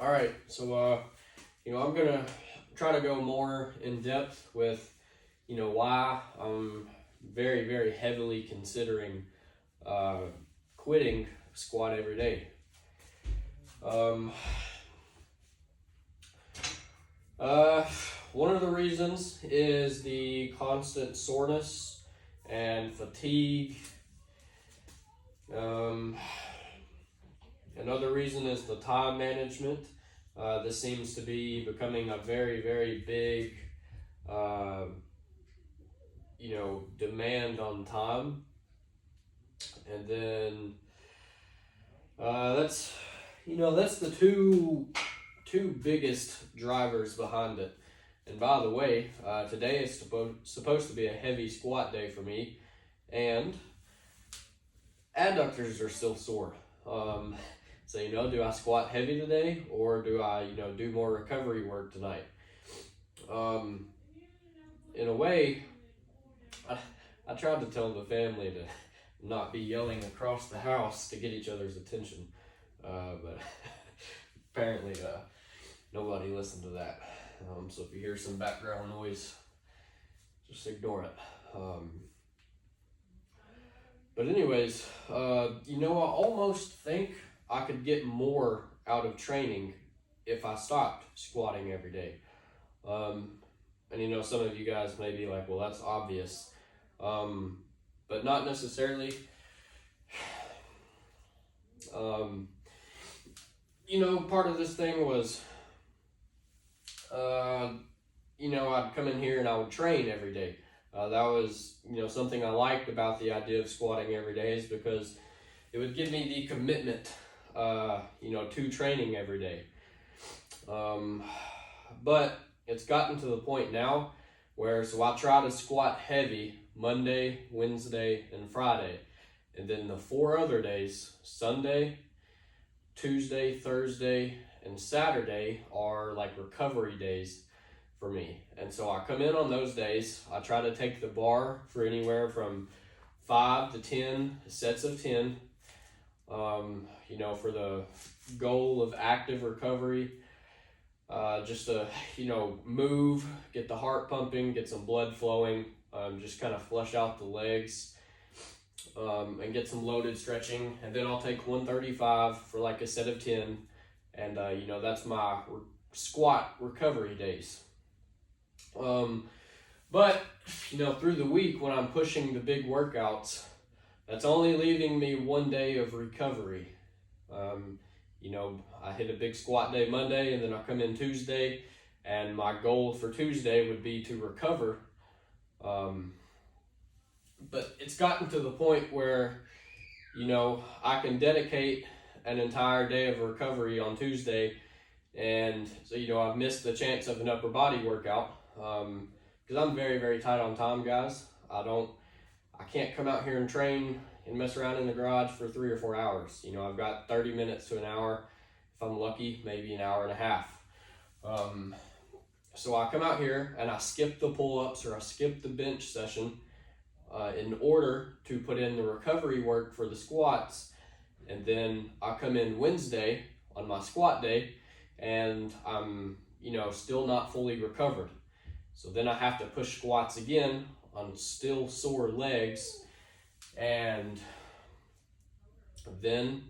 All right, so I'm gonna try to go more in depth with, why I'm very, very heavily considering uh, quitting squat every day. Um, uh, One of the reasons is the constant soreness and fatigue. Um, Another reason is the time management. This seems to be becoming a very, very big, uh, demand on time. And then that's the two biggest drivers behind it. And by the way, today is supposed to be a heavy squat day for me, and adductors are still sore. So, do I squat heavy today, or do I, do more recovery work tonight? In a way, I tried to tell the family to not be yelling across the house to get each other's attention, but apparently nobody listened to that. So if you hear some background noise, just ignore it. But anyways, I almost think I could get more out of training if I stopped squatting every day. And some of you guys may be like, well, that's obvious. But not necessarily. Part of this thing was, I'd come in here and I would train every day. That was, something I liked about the idea of squatting every day, is because it would give me the commitment, to training every day. But it's gotten to the point now where, so I try to squat heavy Monday, Wednesday, and Friday. And then the 4 other days, Sunday, Tuesday, Thursday, and Saturday, are like recovery days for me. And so I come in on those days. I try to take the bar for anywhere from 5 to 10 sets of 10, for the goal of active recovery. Just to, move, get the heart pumping, get some blood flowing, just kind of flush out the legs, and get some loaded stretching. And then I'll take 135 for like a set of 10. And, that's my squat recovery days. But, through the week when I'm pushing the big workouts, that's only leaving me 1 day of recovery. I hit a big squat day Monday, and then I come in Tuesday, and my goal for Tuesday would be to recover. But it's gotten to the point where, I can dedicate an entire day of recovery on Tuesday, and so, I've missed the chance of an upper body workout, because I'm very, very tight on time, guys. I can't come out here and train and mess around in the garage for 3 or 4 hours. I've got 30 minutes to an hour. If I'm lucky, maybe an hour and a half. So I come out here and I skip the pull-ups or I skip the bench session in order to put in the recovery work for the squats. And then I come in Wednesday on my squat day and I'm, still not fully recovered. So then I have to push squats again on still sore legs. And then,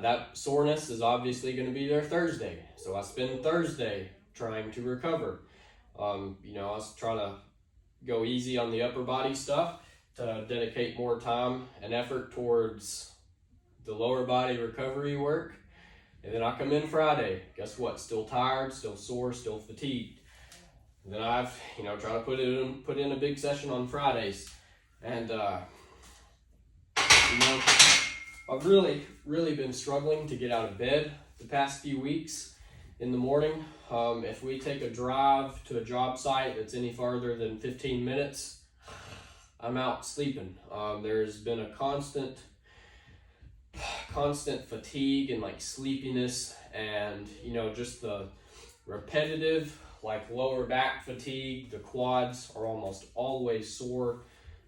that soreness is obviously going to be there Thursday. So I spend Thursday trying to recover. I was trying to go easy on the upper body stuff to dedicate more time and effort towards the lower body recovery work. And then I come in Friday. Guess what? Still tired, still sore, still fatigued. And then I've, try to put in a big session on Fridays. And, I've really, really been struggling to get out of bed the past few weeks in the morning. If we take a drive to a job site that's any farther than 15 minutes, I'm out sleeping. There's been a constant fatigue and like sleepiness, and just the repetitive like lower back fatigue. The quads are almost always sore.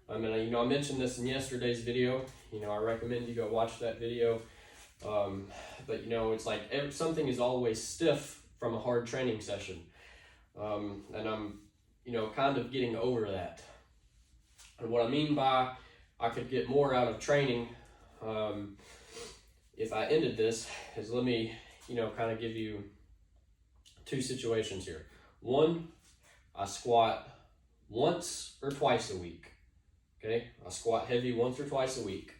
I mentioned this in yesterday's video. I recommend you go watch that video. But it's like something is always stiff from a hard training session. And I'm, kind of getting over that. And what I mean by I could get more out of training if I ended this is, let me, kind of give you two situations here. One, I squat once or twice a week. Okay, I squat heavy once or twice a week.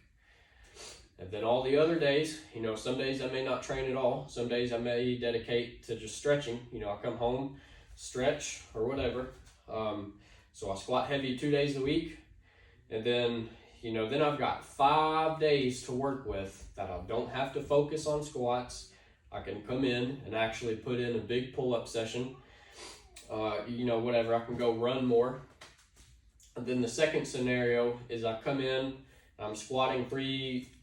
And then all the other days, some days I may not train at all. Some days I may dedicate to just stretching. I come home, stretch or whatever. So I squat heavy 2 days a week. And then, then I've got 5 days to work with that I don't have to focus on squats. I can come in and actually put in a big pull-up session. Whatever, I can go run more. And then the second scenario is I come in, I'm squatting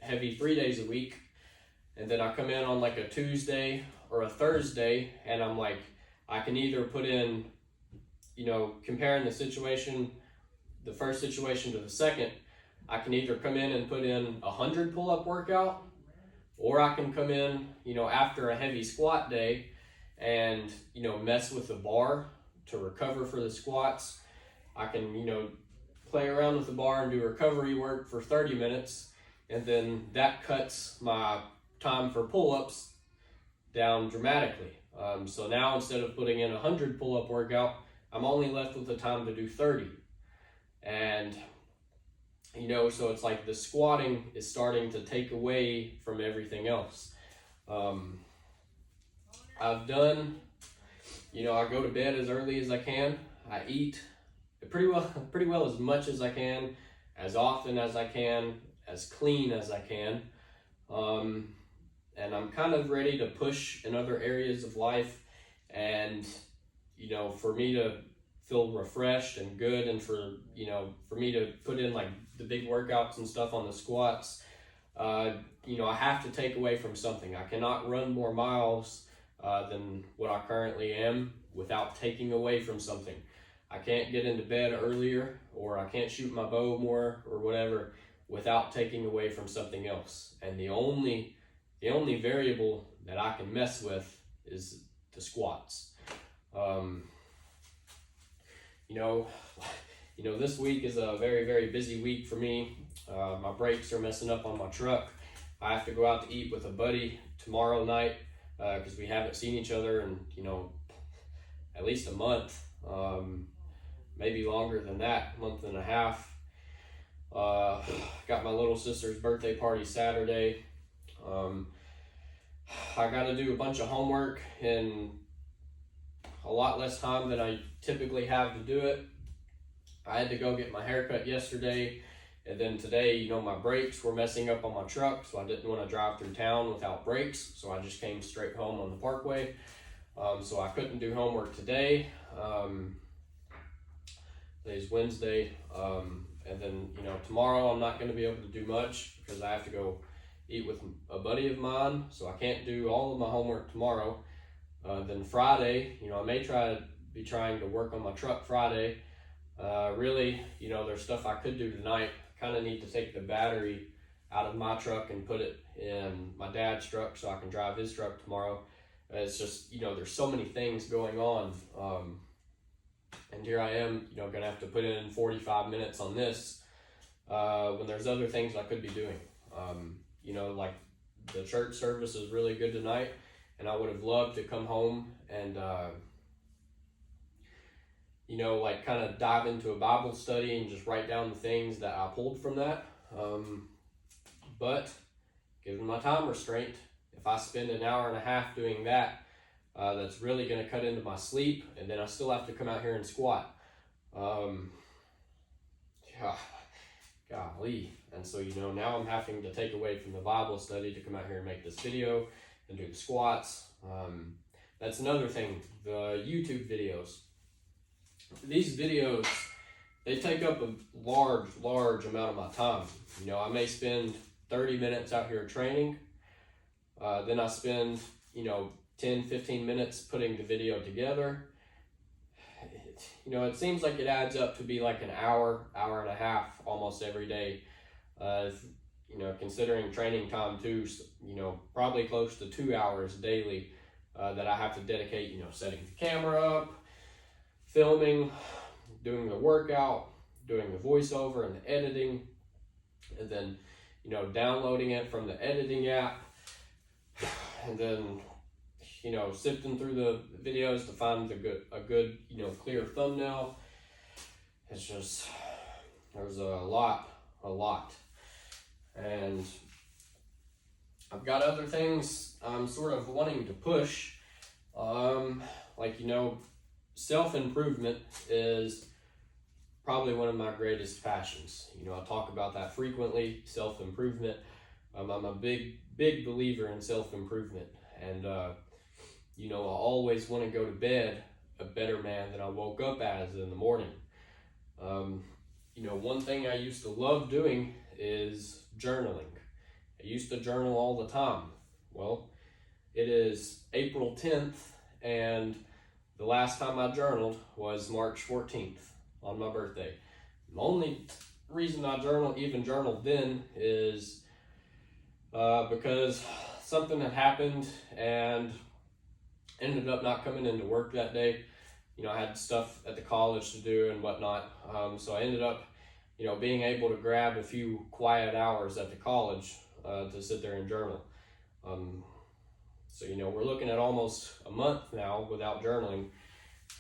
heavy 3 days a week, and then I come in on like a Tuesday or a Thursday, and I'm like, I can either put in, comparing the situation, the first situation to the second, I can either come in and put in 100 pull-up workout, or I can come in, after a heavy squat day and, mess with the bar to recover for the squats. I can, play around with the bar and do recovery work for 30 minutes, and then that cuts my time for pull-ups down dramatically. So now instead of putting in 100 pull-up workout, I'm only left with the time to do 30. And, so it's like the squatting is starting to take away from everything else. I've done, I go to bed as early as I can. I eat pretty well as much as I can, as often as I can, as clean as I can. And I'm kind of ready to push in other areas of life, and, for me to feel refreshed and good, and for me to put in like the big workouts and stuff on the squats, I have to take away from something. I cannot run more miles than what I currently am without taking away from something. I can't get into bed earlier, or I can't shoot my bow more or whatever without taking away from something else. And the only variable that I can mess with is the squats. This week is a very, very busy week for me. My brakes are messing up on my truck. I have to go out to eat with a buddy tomorrow night because we haven't seen each other in, at least a month. Maybe longer than that, month and a half. Got my little sister's birthday party Saturday. I got to do a bunch of homework in a lot less time than I typically have to do it. I had to go get my hair cut yesterday, and then today, my brakes were messing up on my truck, so I didn't want to drive through town without brakes, so I just came straight home on the Parkway. So I couldn't do homework today. Today's Wednesday, and then tomorrow I'm not going to be able to do much because I have to go eat with a buddy of mine, so I can't do all of my homework tomorrow. Then Friday, I may be trying to work on my truck Friday. Really, there's stuff I could do tonight. I kind of need to take the battery out of my truck and put it in my dad's truck so I can drive his truck tomorrow. It's just, there's so many things going on. And here I am, gonna have to put in 45 minutes on this when there's other things I could be doing. Like the church service is really good tonight, and I would have loved to come home and, like kind of dive into a Bible study and just write down the things that I pulled from that. But given my time restraint, if I spend an hour and a half doing that, that's really going to cut into my sleep, and then I still have to come out here and squat. Golly. And so, now I'm having to take away from the Bible study to come out here and make this video and do the squats. That's another thing, the YouTube videos. These videos, they take up a large amount of my time. I may spend 30 minutes out here training. Then I spend, 10, 15 minutes putting the video together. It seems like it adds up to be like an hour and a half almost every day. considering training time too, probably close to 2 hours daily that I have to dedicate, setting the camera up, filming, doing the workout, doing the voiceover and the editing, and then, downloading it from the editing app, and then, sifting through the videos to find a good, clear thumbnail. It's just, there's a lot. And I've got other things I'm sort of wanting to push. Self-improvement is probably one of my greatest passions. I talk about that frequently, self-improvement. I'm a big believer in self-improvement. And, I always want to go to bed a better man than I woke up as in the morning. One thing I used to love doing is journaling. I used to journal all the time. Well, it is April 10th, and the last time I journaled was March 14th on my birthday. The only reason I even journaled then is because something had happened and ended up not coming into work that day. I had stuff at the college to do and whatnot. So I ended up, being able to grab a few quiet hours at the college to sit there and journal. So we're looking at almost a month now without journaling,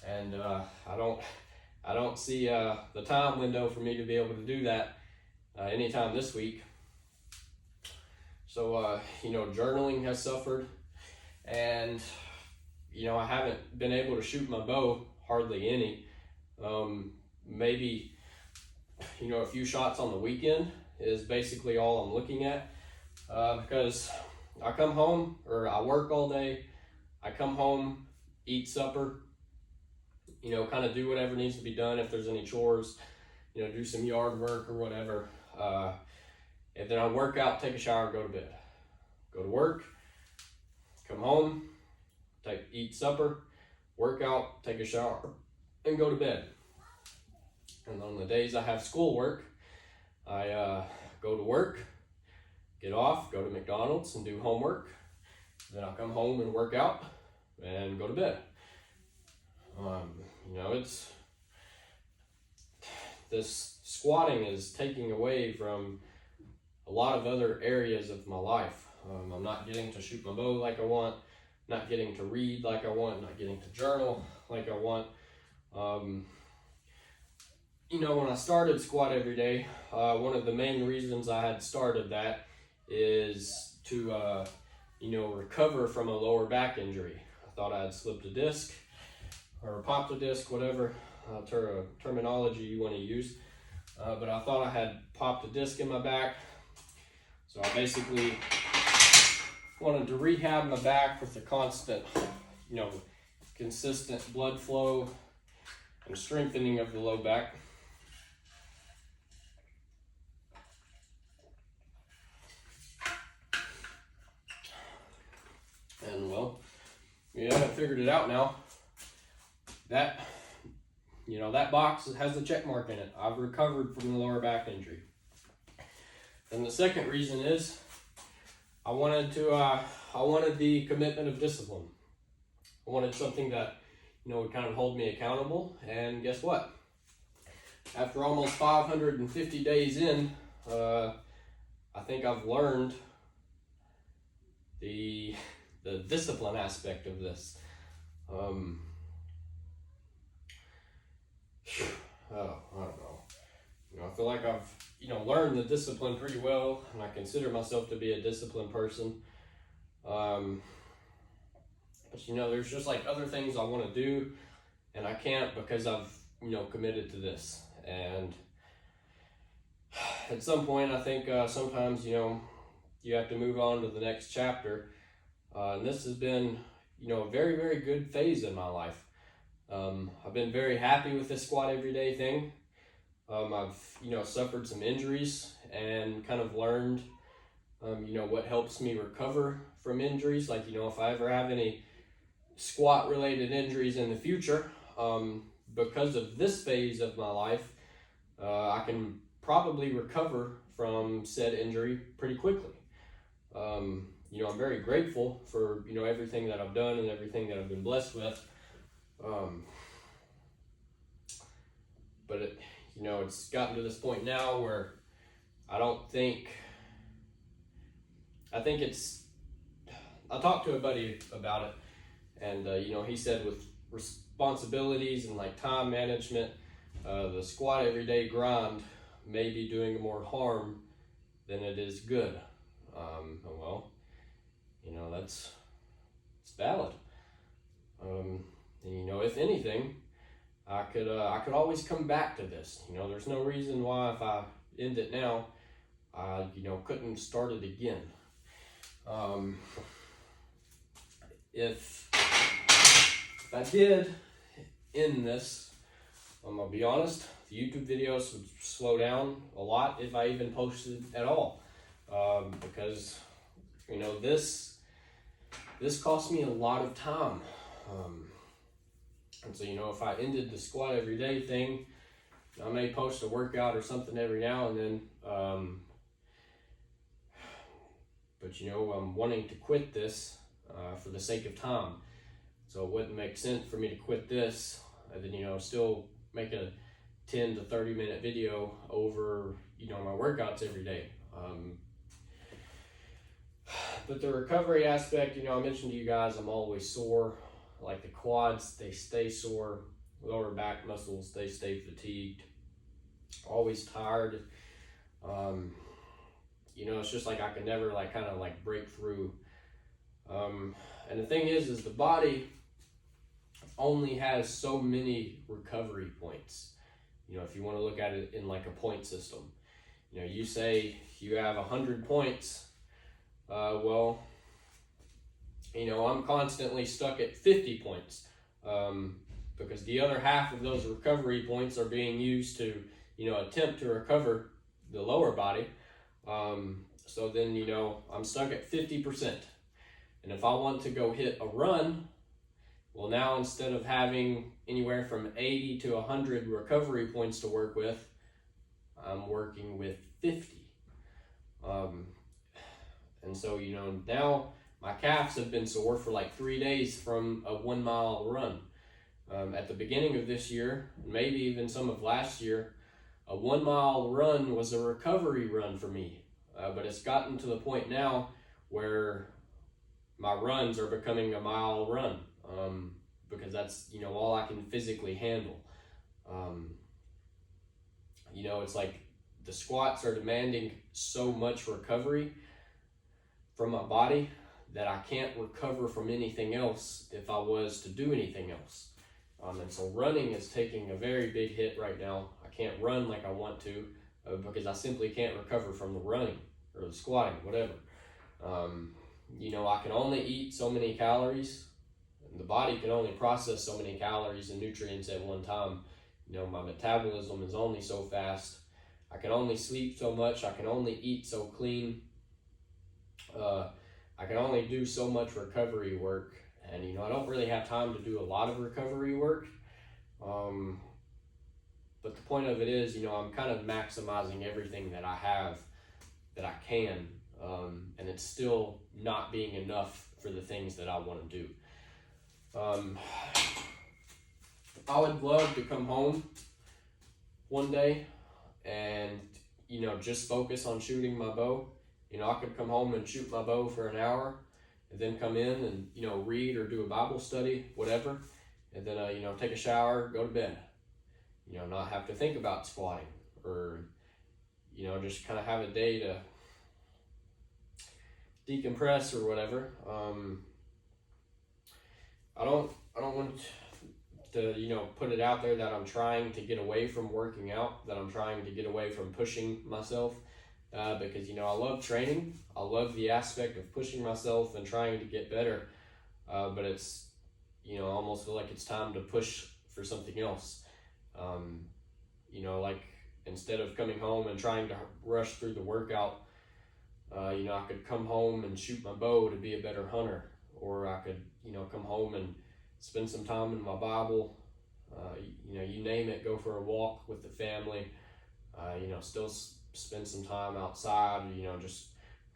and I don't see the time window for me to be able to do that anytime this week. So journaling has suffered, and I haven't been able to shoot my bow hardly any. Maybe a few shots on the weekend is basically all I'm looking at, because I come home, or I work all day, I come home, eat supper, kind of do whatever needs to be done. If there's any chores, do some yard work or whatever, and then I work out, take a shower, go to bed, go to work, come home, eat supper, work out, take a shower, and go to bed. And on the days I have schoolwork, I go to work, get off, go to McDonald's and do homework. Then I'll come home and work out and go to bed. This squatting is taking away from a lot of other areas of my life. I'm not getting to shoot my bow like I want, not getting to read like I want, not getting to journal like I want. When I started Squat Every Day, one of the main reasons I had started that is to, recover from a lower back injury. I thought I had slipped a disc or popped a disc, whatever terminology you want to use. But I thought I had popped a disc in my back. So I basically wanted to rehab my back with a constant, consistent blood flow and strengthening of the low back. And we haven't figured it out now. That box has a check mark in it. I've recovered from the lower back injury. And the second reason is I wanted the commitment of discipline. I wanted something that, would kind of hold me accountable. And guess what? After almost 550 days in, I think I've learned the discipline aspect of this. I don't know. I feel like I've, learned the discipline pretty well, and I consider myself to be a disciplined person. But there's just like other things I want to do, and I can't because I've, committed to this. And at some point, I think sometimes, you have to move on to the next chapter. And this has been, a very, very good phase in my life. I've been very happy with this Squat Every Day thing. I've, suffered some injuries and kind of learned, what helps me recover from injuries. Like, if I ever have any squat related injuries in the future, because of this phase of my life, I can probably recover from said injury pretty quickly. You know, I'm very grateful for, you know, everything that I've done and everything that I've been blessed with. But it, you know, it's gotten to this point now where I think it's, I talked to a buddy about it, and you know, he said with responsibilities and like time management, the squat everyday grind may be doing more harm than it is good. Well, you know, it's valid. And you know, if anything, I could always come back to this. You know, there's no reason why if I end it now, I, you know, couldn't start it again. If I did end this, I'm gonna be honest, the YouTube videos would slow down a lot if I even posted at all, because you know, this cost me a lot of time. And so, you know, if I ended the squat every day thing, I may post a workout or something every now and then. But you know, I'm wanting to quit this for the sake of time. So it wouldn't make sense for me to quit this and then, you know, still make a 10 to 30 minute video over, you know, my workouts every day. But the recovery aspect, you know, I mentioned to you guys, I'm always sore. Like the quads, they stay sore. Lower back muscles, they stay fatigued. Always tired. You know, it's just like I can never like kind of like break through. And the thing is the body only has so many recovery points. You know, if you want to look at it in like a point system, you know, you say you have 100 points. Well, you know, I'm constantly stuck at 50 points because the other half of those recovery points are being used to, you know, attempt to recover the lower body. So then, you know, I'm stuck at 50%. And if I want to go hit a run, well, now instead of having anywhere from 80 to 100 recovery points to work with, I'm working with 50. And so, you know, now my calves have been sore for like 3 days from a 1 mile run. At the beginning of this year, maybe even some of last year, a 1 mile run was a recovery run for me. But it's gotten to the point now where my runs are becoming a mile run, because that's, you know, all I can physically handle. You know, it's like the squats are demanding so much recovery from my body that I can't recover from anything else if I was to do anything else. And so running is taking a very big hit right now. I can't run like I want to because I simply can't recover from the running or the squatting, whatever. You know, I can only eat so many calories. And the body can only process so many calories and nutrients at one time. You know, my metabolism is only so fast. I can only sleep so much. I can only eat so clean. I can only do so much recovery work. And, you know, I don't really have time to do a lot of recovery work. But the point of it is, you know, I'm kind of maximizing everything that I have that I can. And it's still not being enough for the things that I want to do. I would love to come home one day and, you know, just focus on shooting my bow. You know, I could come home and shoot my bow for an hour and then come in and, you know, read or do a Bible study, whatever. And then, you know, take a shower, go to bed. You know, not have to think about squatting or, you know, just kind of have a day to decompress or whatever. I don't want to, you know, put it out there that I'm trying to get away from working out, that I'm trying to get away from pushing myself, because, you know, I love training. I love the aspect of pushing myself and trying to get better, but it's, you know, I almost feel like it's time to push for something else. You know, like instead of coming home and trying to rush through the workout, you know, I could come home and shoot my bow to be a better hunter, or I could, you know, come home and spend some time in my Bible, you know, you name it, go for a walk with the family, you know, still spend some time outside, you know, just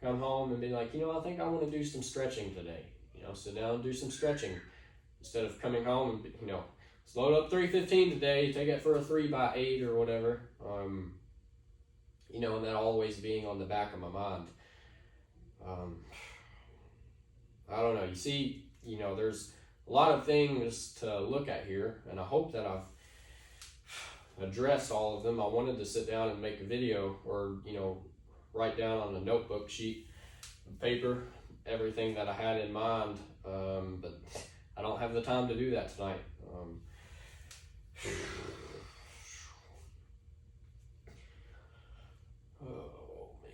come home and be like, you know, I think I want to do some stretching today. You know, sit down and do some stretching instead of coming home and, you know, let's load up 315 today, take it for a 3x8 or whatever. You know, and that always being on the back of my mind. I don't know. You see, you know, there's a lot of things to look at here, and I hope that I've addressed all of them. I wanted to sit down and make a video, or, you know, write down on a notebook sheet of paper everything that I had in mind, but I don't have the time to do that tonight. Oh me.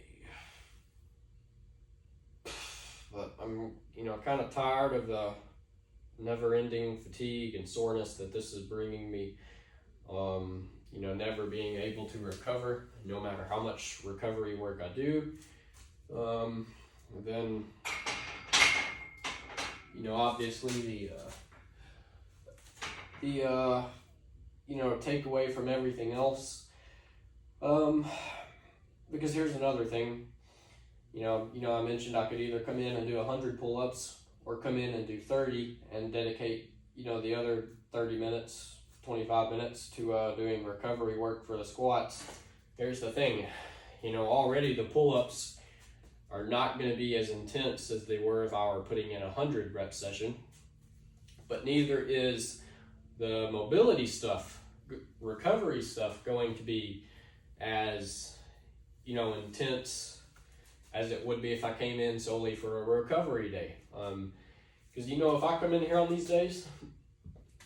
But I'm, you know, kind of tired of the never-ending fatigue and soreness that this is bringing me. You know, never being able to recover, no matter how much recovery work I do. Then, you know, obviously the you know, takeaway from everything else. Because here's another thing. You know, I mentioned I could either come in and do 100 pull-ups or come in and do 30 and dedicate, you know, the other 30 minutes, 25 minutes to doing recovery work for the squats. Here's the thing, you know, already the pull-ups are not going to be as intense as they were if I were putting in a 100 rep session, but neither is the mobility stuff, recovery stuff, going to be as, you know, intense as it would be if I came in solely for a recovery day. Because, you know, if I come in here on these days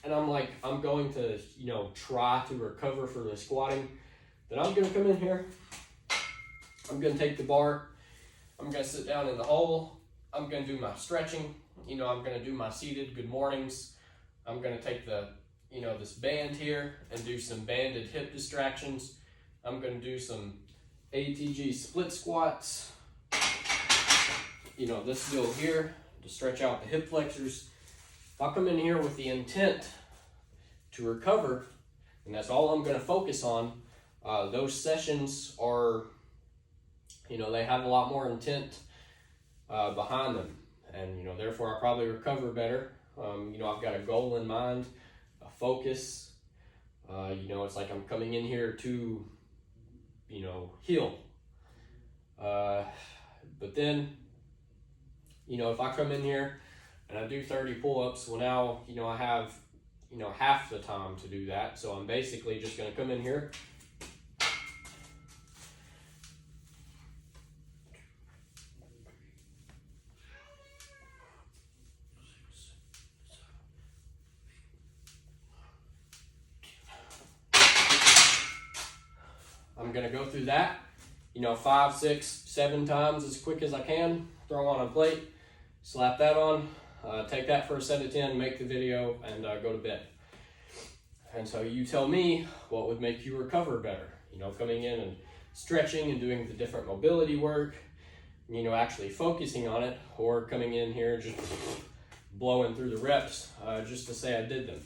and I'm like, I'm going to, you know, try to recover for the squatting, then I'm going to come in here, I'm going to take the bar, I'm going to sit down in the hole, I'm going to do my stretching, you know, I'm going to do my seated good mornings, I'm going to take the, you know, this band here and do some banded hip distractions, I'm going to do some ATG split squats, you know, this deal here to stretch out the hip flexors. If I come in here with the intent to recover, and that's all I'm going to focus on, those sessions are, you know, they have a lot more intent behind them, and, you know, therefore I probably recover better. You know, I've got a goal in mind, a focus. You know, it's like I'm coming in here to, you know, heal. But then, you know, if I come in here and I do 30 pull-ups, well now, you know, I have, you know, half the time to do that. So I'm basically just going to come in here. I'm going to go through that, you know, 5, 6, 7 times as quick as I can, throw on a plate, slap that on, take that for a set of 10, make the video, and go to bed. And so you tell me what would make you recover better. You know, coming in and stretching and doing the different mobility work, you know, actually focusing on it, or coming in here just blowing through the reps just to say I did them.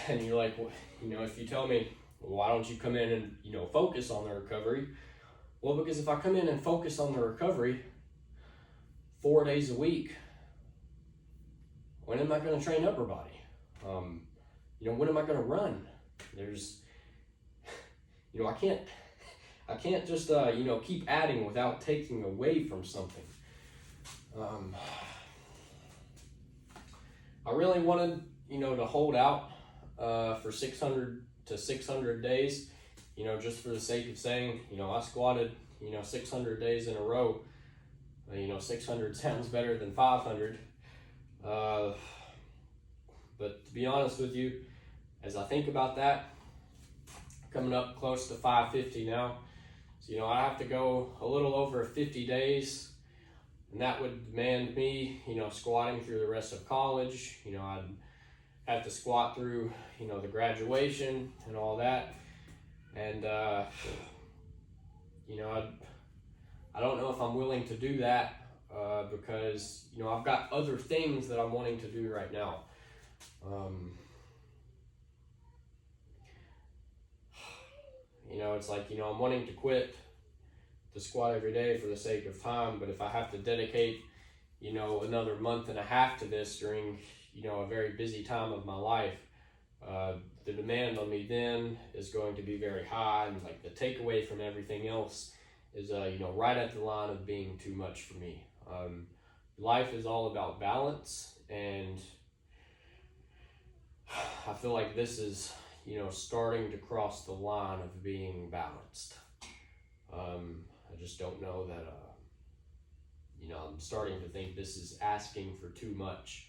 And you're like, well, you know, if you tell me, well, why don't you come in and, you know, focus on the recovery? Well, because if I come in and focus on the recovery 4 days a week, when am I going to train upper body? You know, when am I going to run? There's, you know, I can't just, you know, keep adding without taking away from something. I really wanted, you know, to hold out for 600 to 600 days, you know, just for the sake of saying, you know, I squatted, you know, 600 days in a row. You know, 600 sounds better than 500. But to be honest with you, as I think about that, coming up close to 550 now. So, you know, I have to go a little over 50 days, and that would demand me, you know, squatting through the rest of college. You know, I'd have to squat through, you know, the graduation and all that. And, you know, I don't know if I'm willing to do that because, you know, I've got other things that I'm wanting to do right now. You know, it's like, you know, I'm wanting to quit the squat every day for the sake of time, but if I have to dedicate, you know, another month and a half to this during, you know, a very busy time of my life, the demand on me then is going to be very high, and like the takeaway from everything else is, you know, right at the line of being too much for me. Life is all about balance, and I feel like this is, you know, starting to cross the line of being balanced. I just don't know that, you know, I'm starting to think this is asking for too much.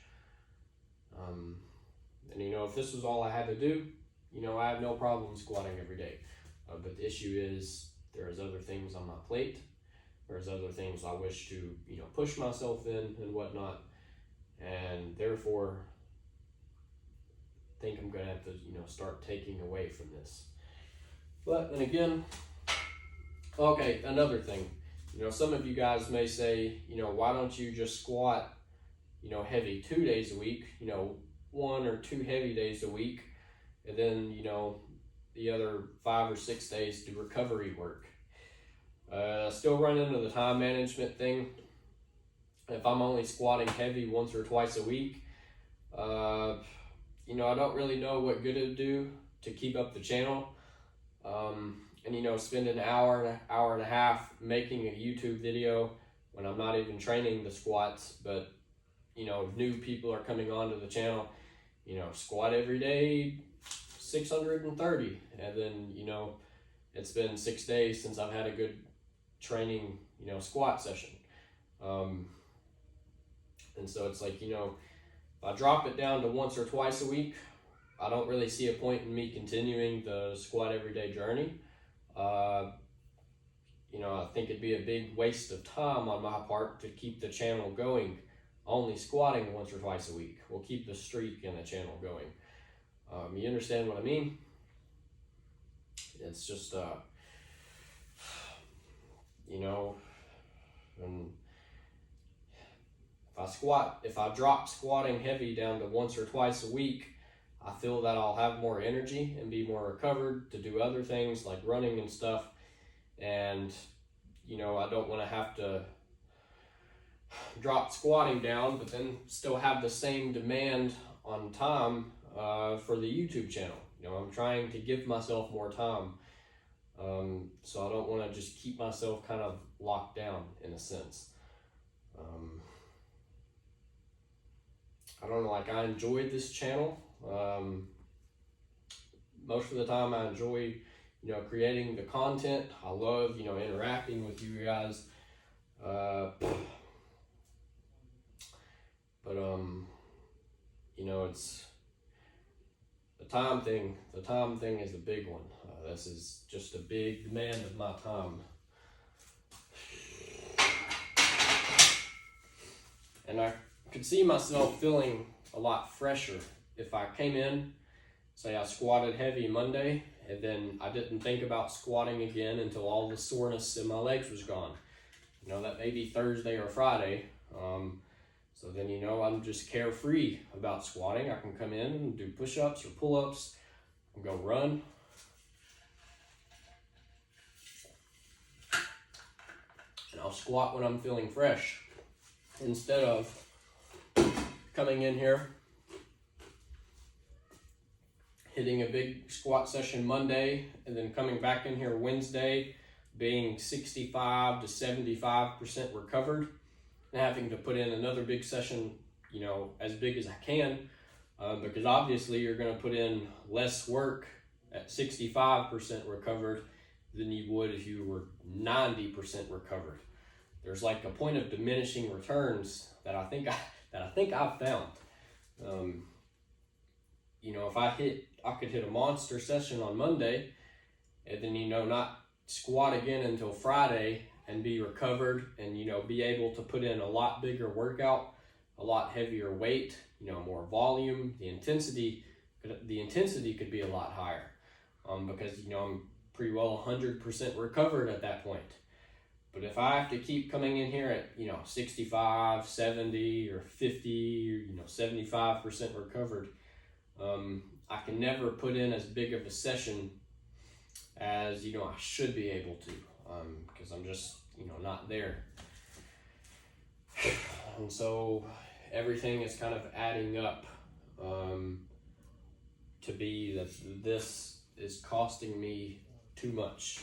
And, you know, if this was all I had to do, you know, I have no problem squatting every day. But the issue is there's other things on my plate. There's other things I wish to, you know, push myself in and whatnot. And therefore, I think I'm going to have to, you know, start taking away from this. But then again, okay, another thing. You know, some of you guys may say, you know, why don't you just squat, you know, heavy 2 days a week, you know, 1 or 2 heavy days a week, and then, you know, the other 5 or 6 days do recovery work. Still run into the time management thing. If I'm only squatting heavy once or twice a week, you know, I don't really know what good it would do to keep up the channel. And, you know, spend an hour and a half making a YouTube video when I'm not even training the squats, but, you know, new people are coming onto the channel, you know, squat every day, 630. And then, you know, it's been 6 days since I've had a good training, you know, squat session. And so it's like, you know, if I drop it down to once or twice a week, I don't really see a point in me continuing the squat everyday journey. You know, I think it'd be a big waste of time on my part to keep the channel going, only squatting once or twice a week. We'll keep the streak in the channel going. You understand what I mean? It's just, you know, and if I drop squatting heavy down to once or twice a week, I feel that I'll have more energy and be more recovered to do other things like running and stuff. And, you know, I don't want to have to drop squatting down, but then still have the same demand on time for the YouTube channel. You know, I'm trying to give myself more time. So I don't want to just keep myself kind of locked down in a sense. I don't know, like I enjoyed this channel. Most of the time I enjoy, you know, creating the content. I love, you know, interacting with you guys. You know, it's the time thing. The time thing is the big one. This is just a big demand of my time. And I could see myself feeling a lot fresher if I came in, say I squatted heavy Monday, and then I didn't think about squatting again until all the soreness in my legs was gone. You know, that may be Thursday or Friday. So then, you know, I'm just carefree about squatting. I can come in and do push-ups or pull-ups and go run. And I'll squat when I'm feeling fresh instead of coming in here, hitting a big squat session Monday, and then coming back in here Wednesday, being 65 to 75% recovered, and having to put in another big session, you know, as big as I can, because obviously you're going to put in less work at 65% recovered than you would if you were 90% recovered. There's like a point of diminishing returns that I think I've found. You know, if I could hit a monster session on Monday, and then, you know, not squat again until Friday and be recovered, and, you know, be able to put in a lot bigger workout, a lot heavier weight, you know, more volume. The intensity could be a lot higher, because, you know, I'm pretty well 100% recovered at that point. But if I have to keep coming in here at, you know, 65, 70, or 50, or, you know, 75% recovered, I can never put in as big of a session as, you know, I should be able to, because I'm just, you know, not there. And so everything is kind of adding up to be that this is costing me too much.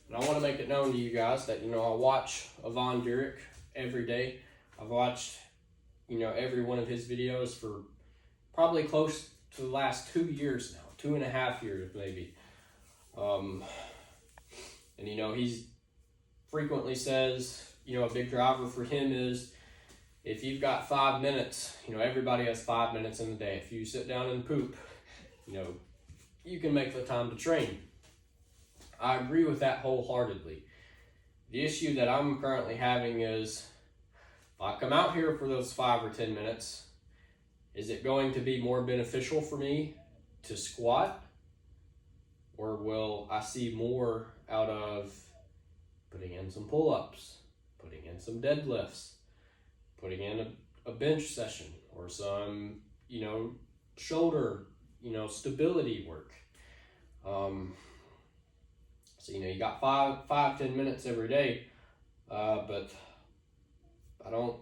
And I want to make it known to you guys that, you know, I watch Yvon Durick every day. I've watched, you know, every one of his videos for probably close to the last 2 years now, 2.5 years maybe. And, you know, he's frequently says, you know, a big driver for him is if you've got 5 minutes, you know, everybody has 5 minutes in the day. If you sit down and poop, you know, you can make the time to train. I agree with that wholeheartedly. The issue that I'm currently having is if I come out here for those 5 or 10 minutes, is it going to be more beneficial for me to squat, or will I see more out of putting in some pull-ups, putting in some deadlifts, putting in a bench session, or some, you know, shoulder, you know, stability work? So, you know, you got 10 minutes every day, but I don't,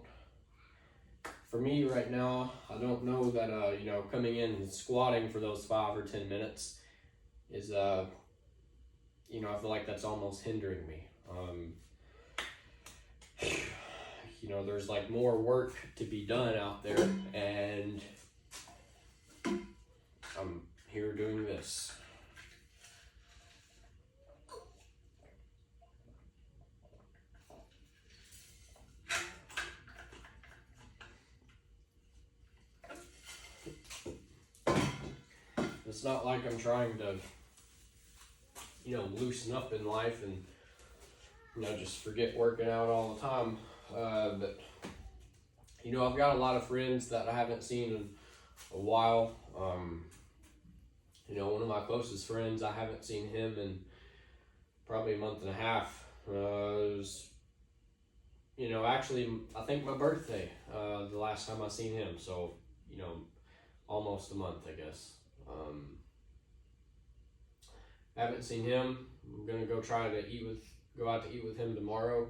for me right now, I don't know that, you know, coming in and squatting for those 5 or 10 minutes is, you know, I feel like that's almost hindering me. You know, there's like more work to be done out there, and I'm here doing this. It's not like I'm trying to, you know, loosen up in life and, you know, just forget working out all the time. But, you know, I've got a lot of friends that I haven't seen in a while. You know, one of my closest friends, I haven't seen him in probably a month and a half. It was, you know, actually, I think my birthday, the last time I seen him. So, you know, almost a month, I guess. Haven't seen him. I'm gonna go go out to eat with him tomorrow.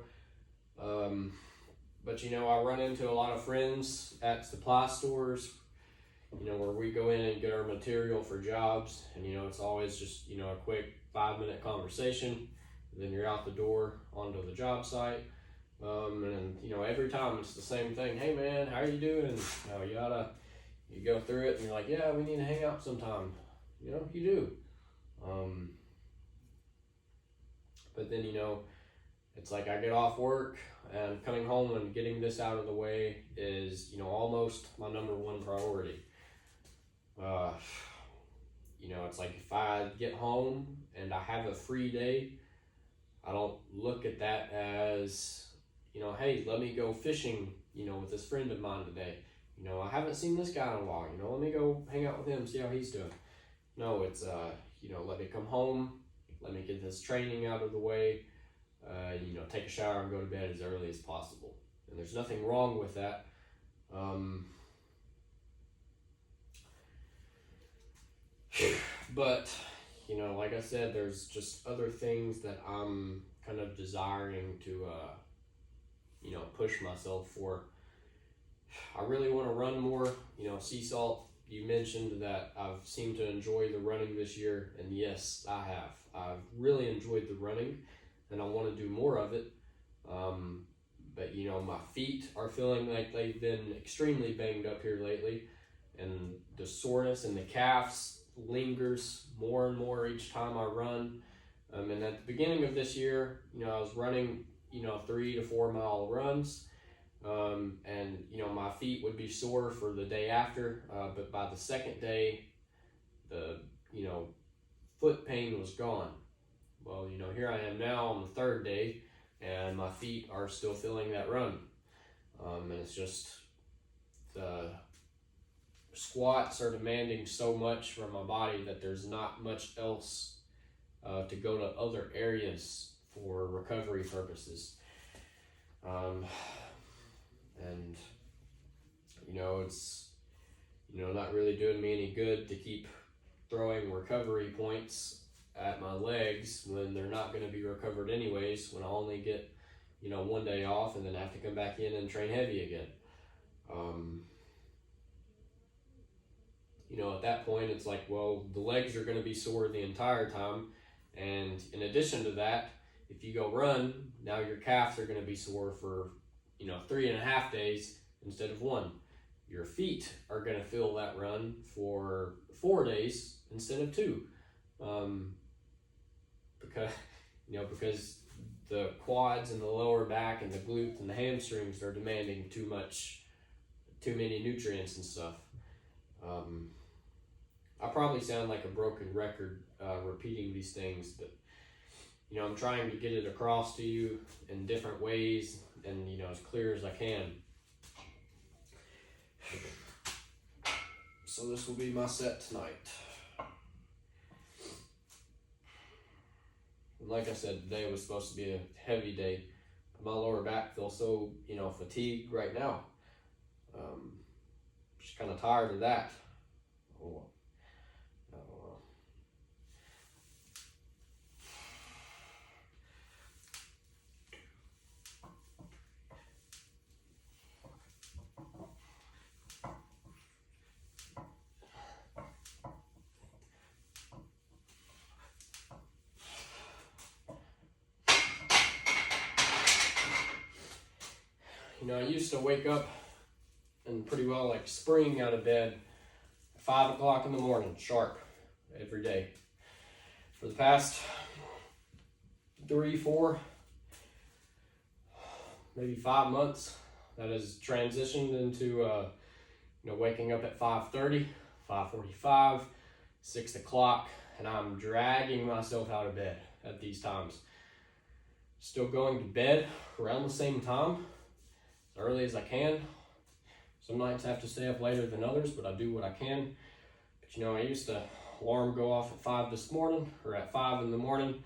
But you know, I run into a lot of friends at supply stores, you know, where we go in and get our material for jobs, and you know, it's always just, you know, a quick 5-minute conversation, and then you're out the door onto the job site. And you know, every time it's the same thing. Hey man, how are you doing? You go through it and you're like, yeah, we need to hang out sometime. You know, you do. But then, you know, it's like I get off work and coming home and getting this out of the way is, you know, almost my number one priority. You know, it's like if I get home and I have a free day, I don't look at that as, you know, hey, let me go fishing, you know, with this friend of mine today. You know, I haven't seen this guy in a while, you know, let me go hang out with him, see how he's doing. No, it's, you know, let me come home, let me get this training out of the way, you know, take a shower and go to bed as early as possible. And there's nothing wrong with that. But, you know, like I said, there's just other things that I'm kind of desiring to, you know, push myself for. I really want to run more. You know, Sea Salt, you mentioned that I've seemed to enjoy the running this year, and yes, I have. I've really enjoyed the running, and I want to do more of it. But, you know, my feet are feeling like they've been extremely banged up here lately, and the soreness in the calves lingers more and more each time I run. And at the beginning of this year, you know, I was running, you know, 3 to 4 mile runs. And, you know, my feet would be sore for the day after, but by the second day, the, you know, foot pain was gone. Well, you know, here I am now on the third day, and my feet are still feeling that run. And it's just the squats are demanding so much from my body that there's not much else to go to other areas for recovery purposes. And it's not really doing me any good to keep throwing recovery points at my legs when they're not going to be recovered anyways, when I only get 1 day off and then have to come back in and train heavy again. At that point it's like, well, the legs are going to be sore the entire time, and in addition to that, if you go run, now your calves are going to be sore for 3.5 days instead of 1. Your feet are going to feel that run for 4 days instead of 2, because the quads and the lower back and the glutes and the hamstrings are demanding too many nutrients and stuff. I probably sound like a broken record repeating these things, but I'm trying to get it across to you in different ways and as clear as I can. So this will be my set tonight. And like I said, today was supposed to be a heavy day. My lower back feels so fatigued right now. Just kind of tired of that. I used to wake up and pretty well like spring out of bed at 5 o'clock in the morning, sharp, every day. For the past 3, 4, maybe 5 months, that has transitioned into waking up at 5:30, 5:45, 6 o'clock, and I'm dragging myself out of bed at these times. Still going to bed around the same time, as early as I can. Some nights I have to stay up later than others, but I do what I can. But I used to alarm go off at 5 this morning, or at 5 in the morning,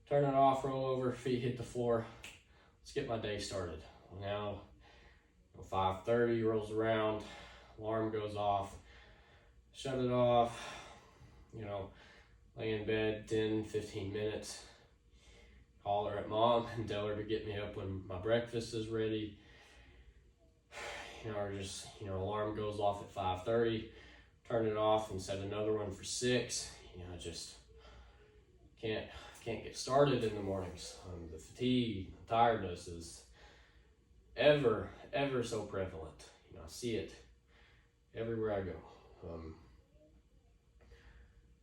turn it off, roll over, feet hit the floor. Let's get my day started. Now, 5:30 rolls around, alarm goes off, shut it off, lay in bed 10, 15 minutes, holler at mom and tell her to get me up when my breakfast is ready. Or just, alarm goes off at 5:30, turn it off and set another one for 6. Just can't get started in the mornings. The fatigue, the tiredness is ever so prevalent. I see it everywhere I go.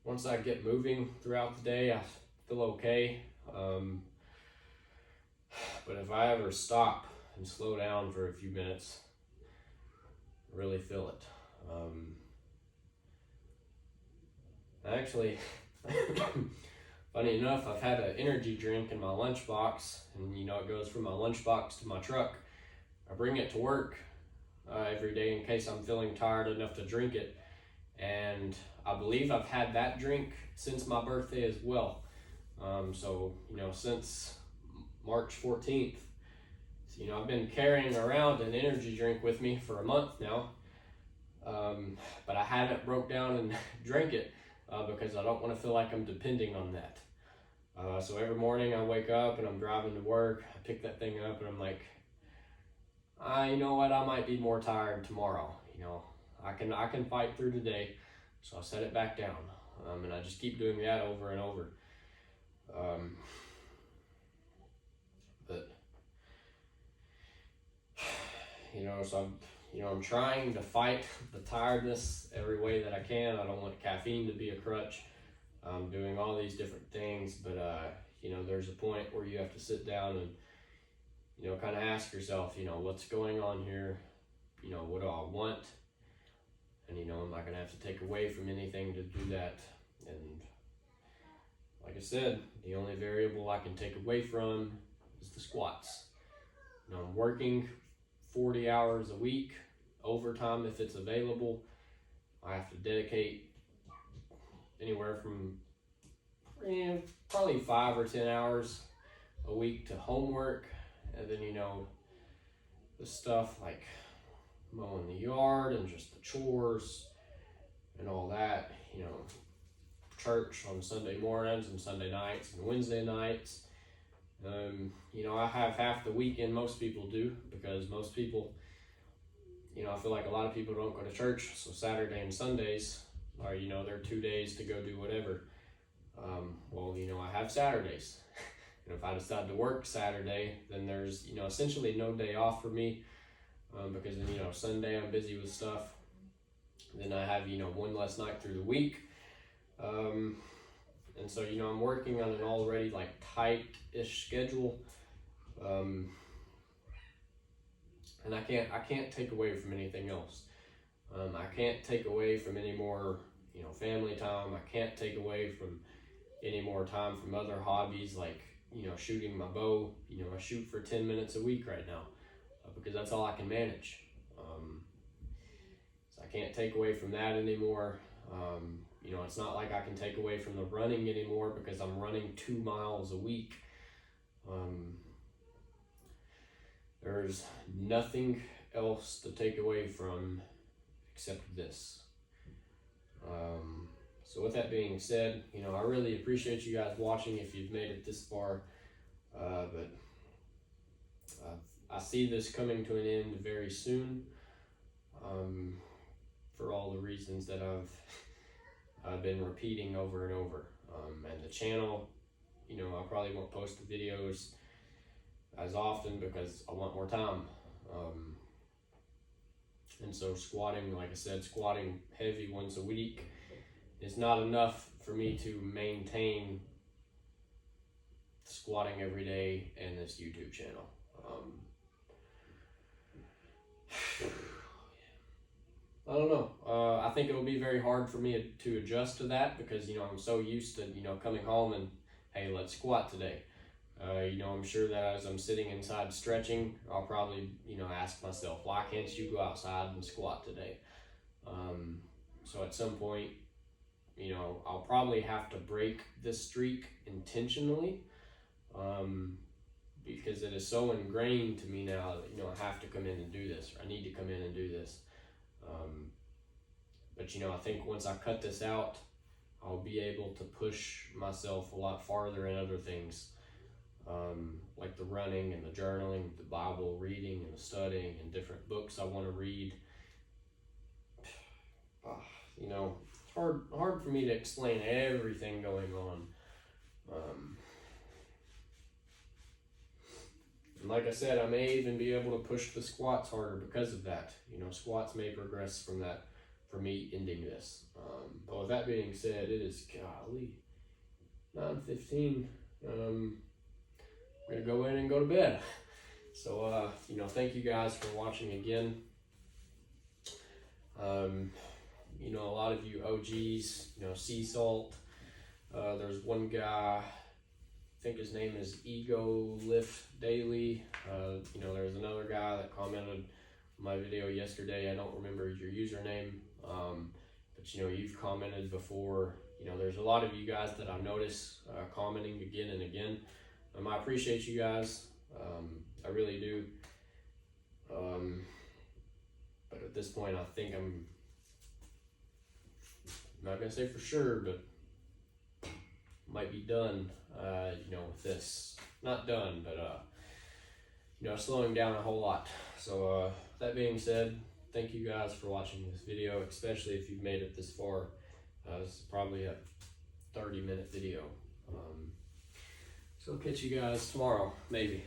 Once I get moving throughout the day, I feel okay. But if I ever stop and slow down for a few minutes, I really feel it. Actually, funny enough, I've had an energy drink in my lunchbox, and it goes from my lunchbox to my truck. I bring it to work every day in case I'm feeling tired enough to drink it, and I believe I've had that drink since my birthday as well. So since March 14th. So, I've been carrying around an energy drink with me for a month now, but I haven't broke down and drank it because I don't want to feel like I'm depending on that. So every morning I wake up and I'm driving to work, I pick that thing up and I'm like, you know what, I might be more tired tomorrow. I can fight through today, so I set it back down, and I just keep doing that over and over. So I'm trying to fight the tiredness every way that I can. I don't want caffeine to be a crutch. I'm doing all these different things, but there's a point where you have to sit down and kind of ask yourself, what's going on here? What do I want? And I'm not gonna have to take away from anything to do that. And like I said, the only variable I can take away from is the squats. I'm working 40 hours a week, overtime if it's available, I have to dedicate anywhere from probably 5 or 10 hours a week to homework, and then the stuff like mowing the yard and just the chores and all that, church on Sunday mornings and Sunday nights and Wednesday nights. I have half the weekend, most people do, because most people, I feel like a lot of people don't go to church, so Saturday and Sundays are, they're 2 days to go do whatever. I have Saturdays. And if I decide to work Saturday, then there's, essentially no day off for me, because then, Sunday I'm busy with stuff. Then I have, one less night through the week. And so, I'm working on an already like tight-ish schedule. And I can't take away from anything else. I can't take away from any more, family time. I can't take away from any more time from other hobbies like, shooting my bow. I shoot for 10 minutes a week right now, because that's all I can manage. So I can't take away from that anymore. It's not like I can take away from the running anymore, because I'm running 2 miles a week. There's nothing else to take away from except this. So with that being said, I really appreciate you guys watching if you've made it this far. But I see this coming to an end very soon, for all the reasons that I've been repeating over and over. And the channel, I probably won't post the videos as often because I want more time. And so squatting, like I said, squatting heavy once a week is not enough for me to maintain squatting every day and this YouTube channel. I don't know. I think it'll be very hard for me to adjust to that, because I'm so used to coming home and, hey, let's squat today. I'm sure that as I'm sitting inside stretching, I'll probably ask myself, why can't you go outside and squat today? So at some point, I'll probably have to break this streak intentionally, because it is so ingrained to me now that I have to come in and do this, or I need to come in and do this. But I think once I cut this out, I'll be able to push myself a lot farther in other things, like the running and the journaling, the Bible reading and the studying, and different books I want to read. It's hard for me to explain everything going on. And like I said, I may even be able to push the squats harder because of that. Squats may progress from that, for me ending this. But with that being said, it is, golly, 9:15. I'm gonna go in and go to bed. So, thank you guys for watching again. A lot of you OGs, Sea Salt. There's one guy, I think his name is Ego Lift Daily. There's another guy that commented on my video yesterday. I don't remember your username, but you've commented before. There's a lot of you guys that I notice commenting again and again. I appreciate you guys. I really do. But at this point, I think I'm not gonna say for sure, but might be done. With this, not done, but slowing down a whole lot. So that being said, thank you guys for watching this video, especially if you've made it this far. This is probably a 30-minute video. So I'll catch you guys tomorrow, maybe.